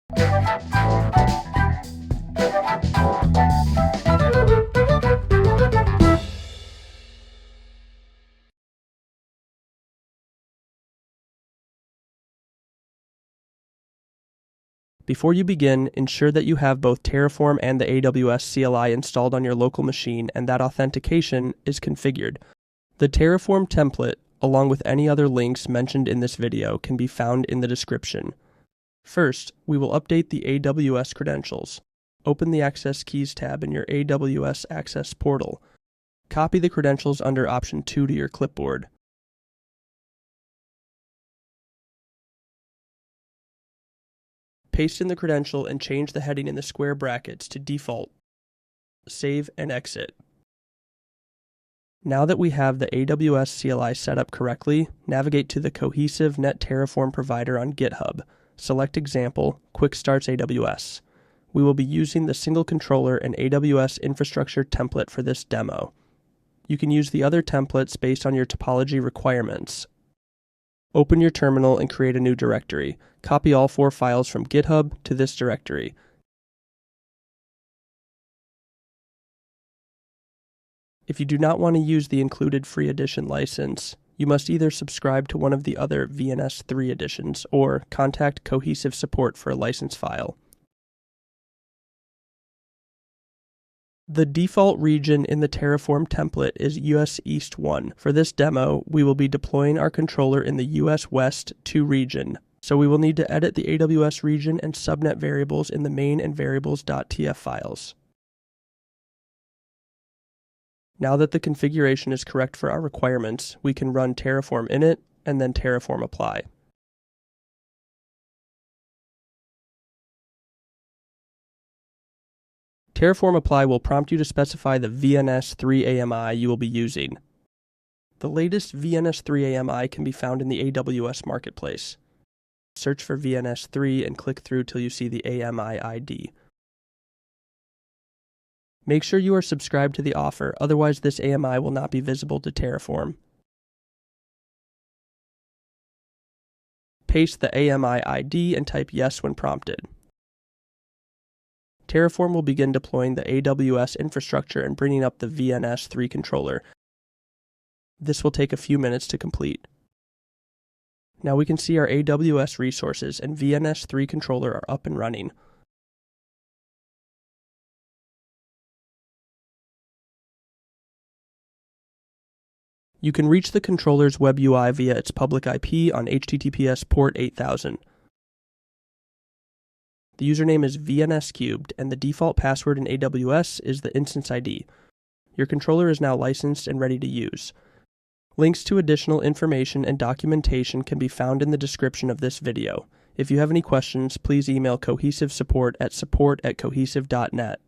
Before you begin, ensure that you have both Terraform and the AWS CLI installed on your local machine and that authentication is configured. The Terraform template, along with any other links mentioned in this video, can be found in the description. First, we will update the AWS credentials. Open the Access Keys tab in your AWS Access portal. Copy the credentials under Option 2 to your clipboard. Paste in the credential and change the heading in the square brackets to default. Save and exit. Now that we have the AWS CLI set up correctly, navigate to the Cohesive Net Terraform provider on GitHub. Select Example, Quick Starts AWS. We will be using the single controller and AWS infrastructure template for this demo. You can use the other templates based on your topology requirements. Open your terminal and create a new directory. Copy all 4 files from GitHub to this directory. If you do not want to use the included free edition license, you must either subscribe to one of the other VNS3 editions or contact Cohesive support for a license file. The default region in the Terraform template is US East 1. For this demo, we will be deploying our controller in the US West 2 region, so we will need to edit the AWS region and subnet variables in the main and variables.tf files. Now that the configuration is correct for our requirements, we can run Terraform init and then Terraform apply. Terraform apply will prompt you to specify the VNS3 AMI you will be using. The latest VNS3 AMI can be found in the AWS Marketplace. Search for VNS3 and click through till you see the AMI ID. Make sure you are subscribed to the offer, otherwise this AMI will not be visible to Terraform. Paste the AMI ID and type yes when prompted. Terraform will begin deploying the AWS infrastructure and bringing up the VNS3 controller. This will take a few minutes to complete. Now we can see our AWS resources and VNS3 controller are up and running. You can reach the controller's web UI via its public IP on HTTPS port 8000. The username is VNS3, and the default password in AWS is the instance ID. Your controller is now licensed and ready to use. Links to additional information and documentation can be found in the description of this video. If you have any questions, please email Cohesive support at support@cohesive.net.